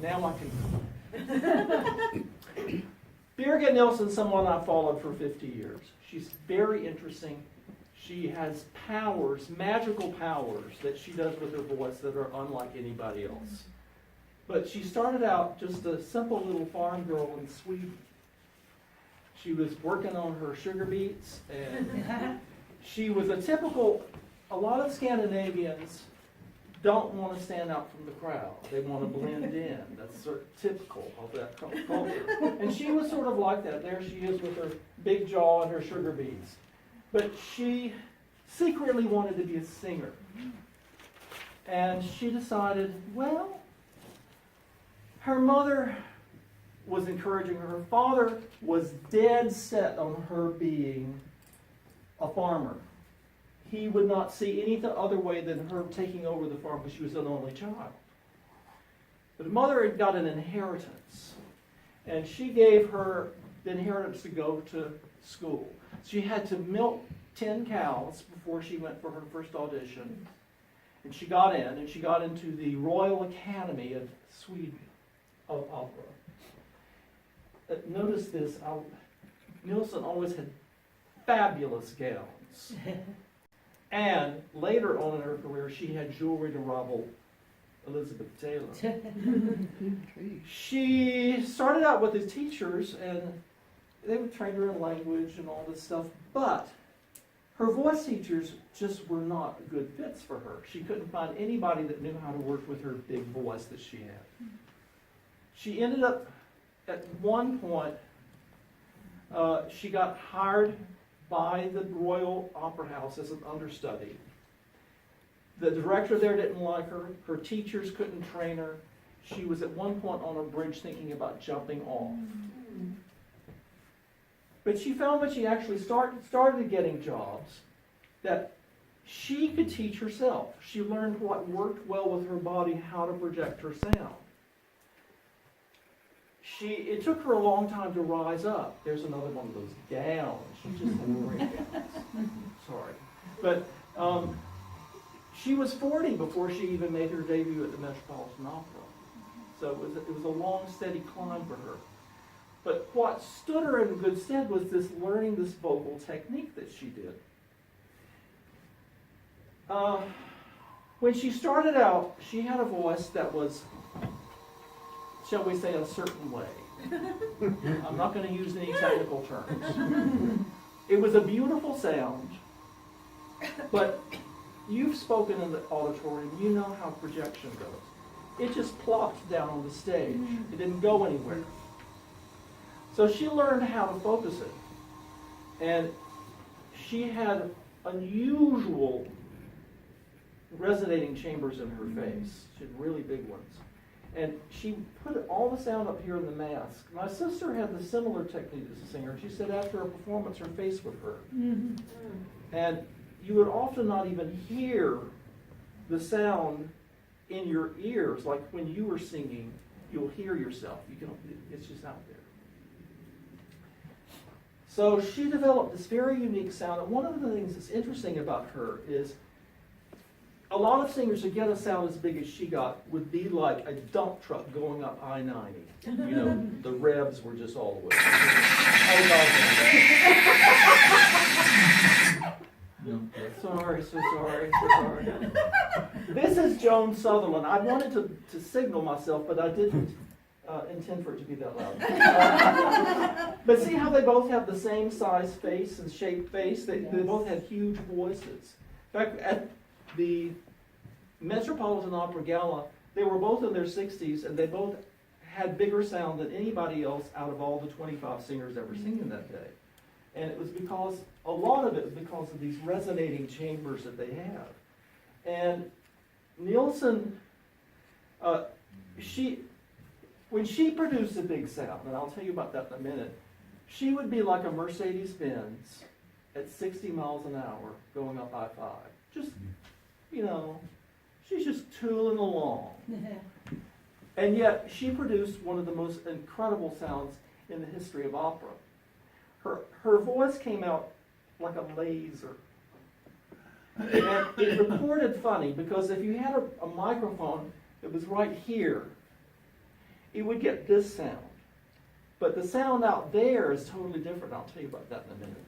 Now I can. Birgit Nilsson, someone I've followed for 50 years. She's very interesting. She has powers, magical powers, that she does with her voice that are unlike anybody else. But she started out just a simple little farm girl in Sweden. She was working on her sugar beets, and she was a lot of Scandinavians don't want to stand out from the crowd. They want to blend in. That's sort of typical of that culture. And she was sort of like that. There she is with her big jaw and her sugar beets. But she secretly wanted to be a singer. And she decided, well, her mother was encouraging her. Her father was dead set on her being a farmer. He would not see any other way than her taking over the farm because she was an only child. But the mother had got an inheritance, and she gave her the inheritance to go to school. She had to milk 10 cows before she went for her first audition. And she got in, and she got into the Royal Academy of Sweden of Opera. Notice this, Nilsson always had fabulous gowns. And later on in her career, she had jewelry to rival Elizabeth Taylor. She started out with the teachers, and they would train her in language and all this stuff, but her voice teachers just were not good fits for her. She couldn't find anybody that knew how to work with her big voice that she had. She ended up, at one point, she got hired by the Royal Opera House as an understudy. The director there didn't like her. Her teachers couldn't train her. She was at one point on a bridge thinking about jumping off. But she found when she actually started getting jobs that she could teach herself. She learned what worked well with her body, how to project her sound. It took her a long time to rise up. There's another one of those gowns. She just had great gowns. Sorry. But she was 40 before she even made her debut at the Metropolitan Opera. So it was a long, steady climb for her. But what stood her in good stead was this learning this vocal technique that she did. When she started out, she had a voice that was, shall we say, a certain way. I'm not going to use any technical terms. It was a beautiful sound, but you've spoken in the auditorium, you know how projection goes. It just plopped down on the stage. It didn't go anywhere. So she learned how to focus it. And she had unusual resonating chambers in her face. She had really big ones. And she put all the sound up here in the mask. My sister had the similar technique as a singer. She said after a performance, her face would hurt. And you would often not even hear the sound in your ears. Like when you were singing, you'll hear yourself. It's just out there. So she developed this very unique sound. And one of the things that's interesting about her is a lot of singers who get a sound as big as she got would be like a dump truck going up I-90. You know, the revs were just all the way. Sorry, so sorry. This is Joan Sutherland. I wanted to signal myself, but I didn't intend for it to be that loud. But see how they both have the same size face and shaped face? They both had huge voices. In fact, at the Metropolitan Opera Gala, they were both in their 60s, and they both had bigger sound than anybody else out of all the 25 singers ever singing that day. And it was because, a lot of it was because of these resonating chambers that they have. And Nilsson, when she produced a big sound, and I'll tell you about that in a minute, she would be like a Mercedes-Benz at 60 miles an hour going up I-5. Just, she's just tooling along. And yet, she produced one of the most incredible sounds in the history of opera. Her voice came out like a laser. And it recorded funny, because if you had a microphone that was right here, it would get this sound. But the sound out there is totally different. I'll tell you about that in a minute.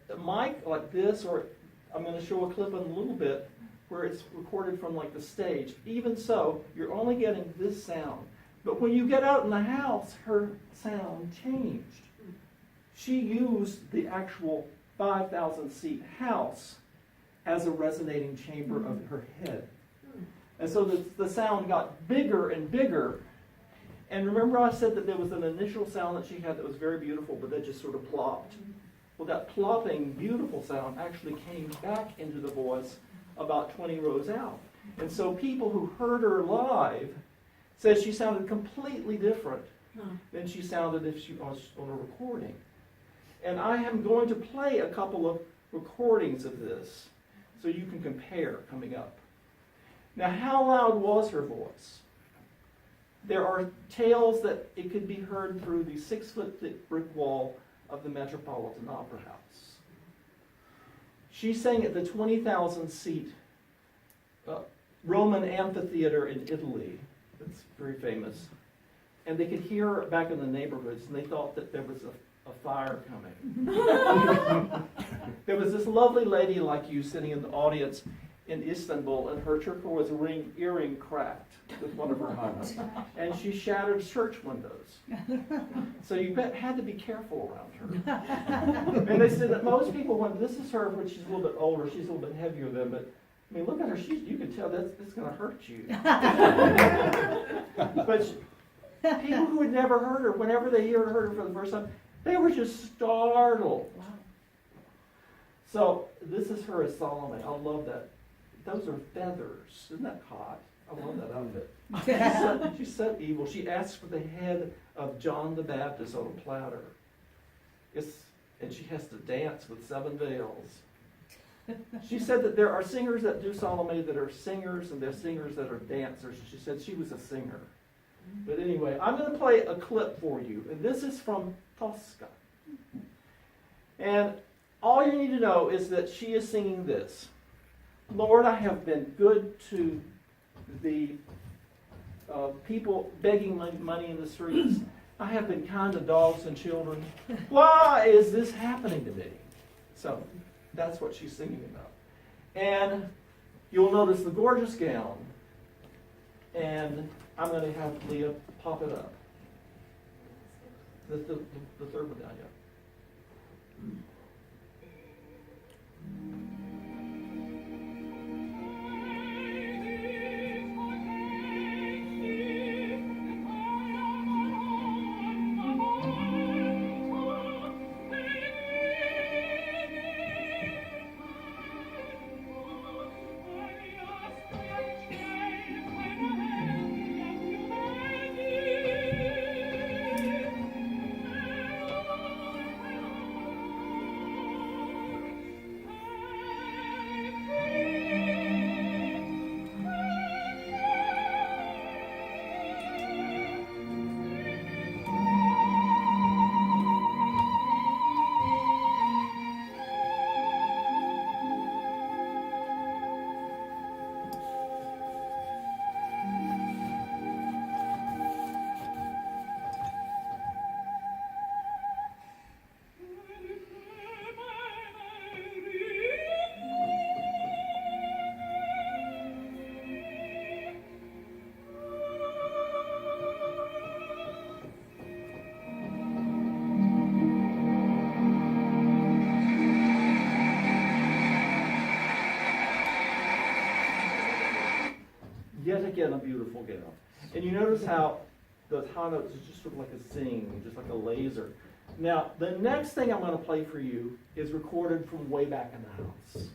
A mic like this, or I'm going to show a clip in a little bit where it's recorded from like the stage. Even so, you're only getting this sound. But when you get out in the house, her sound changed. She used the actual 5,000 seat house as a resonating chamber of her head. And so the sound got bigger and bigger. And remember I said that there was an initial sound that she had that was very beautiful, but that just sort of plopped. Well, that plopping, beautiful sound actually came back into the voice about 20 rows out. And so people who heard her live said she sounded completely different than she sounded if she was on a recording. And I am going to play a couple of recordings of this so you can compare coming up. Now, how loud was her voice? There are tales that it could be heard through the 6-foot thick brick wall of the Metropolitan Opera House. She sang at the 20,000 seat Roman amphitheater in Italy. It's very famous. And they could hear her back in the neighborhoods, and they thought that there was a fire coming. There was this lovely lady like you sitting in the audience in Istanbul, and her turquoise earring cracked with one of her hugs. And she shattered church windows. So you had to be careful around her. And they said that most people, when this is her when she's a little bit older, she's a little bit heavier than, but I mean, look at her. You can tell that's going to hurt you. But people who had never heard her, whenever they heard her for the first time, they were just startled. Wow. So this is her as Salome. I love that. Those are feathers. Isn't that hot? I love that outfit. She's so evil. She asks for the head of John the Baptist on a platter. And she has to dance with 7 veils. She said that there are singers that do Salome that are singers, and there's singers that are dancers. She said she was a singer. But anyway, I'm going to play a clip for you. And this is from Tosca. And all you need to know is that she is singing this. Lord, I have been good to the people begging money in the streets. I have been kind to dogs and children. Why is this happening to me? So that's what she's singing about. And you'll notice the gorgeous gown. And I'm going to have Leah pop it up. The third one down, yeah. Yet again, a beautiful gown. And you notice how the high notes is just sort of like a zing, just like a laser. Now, the next thing I'm going to play for you is recorded from way back in the house.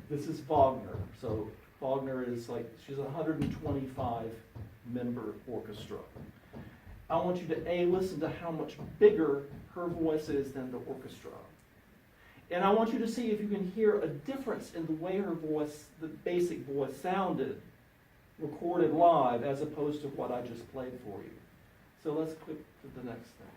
This is Wagner. So Wagner is she's a 125-member orchestra. I want you to listen to how much bigger her voice is than the orchestra. And I want you to see if you can hear a difference in the way her voice, the basic voice, sounded recorded live as opposed to what I just played for you. So let's click to the next thing.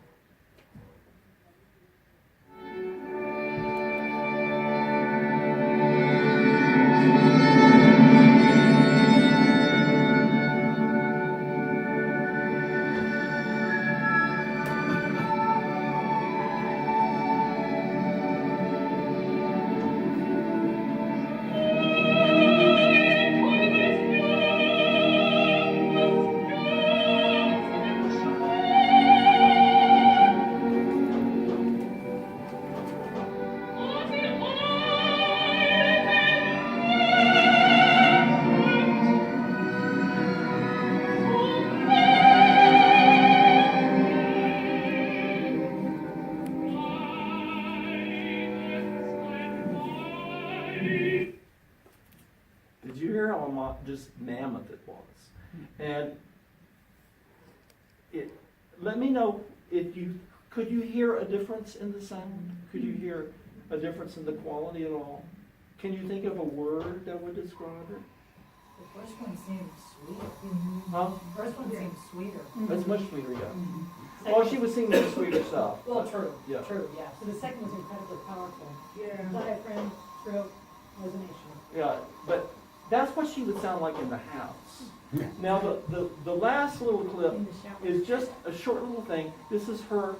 let me know if could you hear a difference in the sound? Could you hear a difference in the quality at all? Can you think of a word that would describe it? The first one seemed sweeter. Huh? The first one seemed sweeter. That's much sweeter, yeah. Well, she was singing the sweeter stuff. Well, true. Yeah. True, yeah. So the second was incredibly powerful. Yeah. Diaphragm, throat, resonation. Yeah, but that's what she would sound like in the house. Now, the last little clip In the shower. is just a short little thing. This is her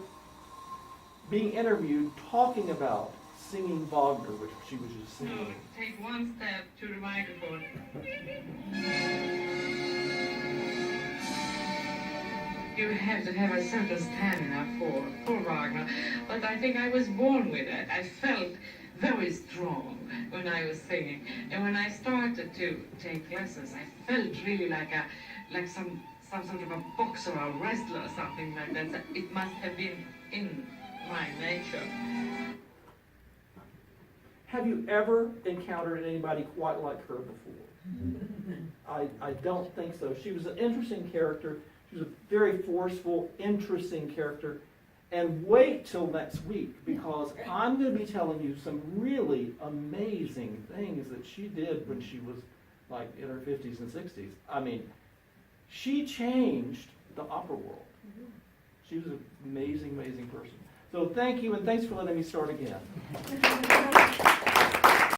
being interviewed talking about singing Wagner, which she was just So singing. take one step to the microphone. You have to have a certain stamina for Wagner, but I think I was born with it. I felt very strong when I was singing, and when I started to take lessons, I felt really like some sort of a boxer or a wrestler or something like that. So it must have been in my nature. Have you ever encountered anybody quite like her before? I don't think so. She was an interesting character. She was a very forceful, interesting character. And wait till next week, because I'm going to be telling you some really amazing things that she did when she was like in her 50s and 60s. I mean, she changed the opera world. She was an amazing, amazing person. So thank you, and thanks for letting me start again.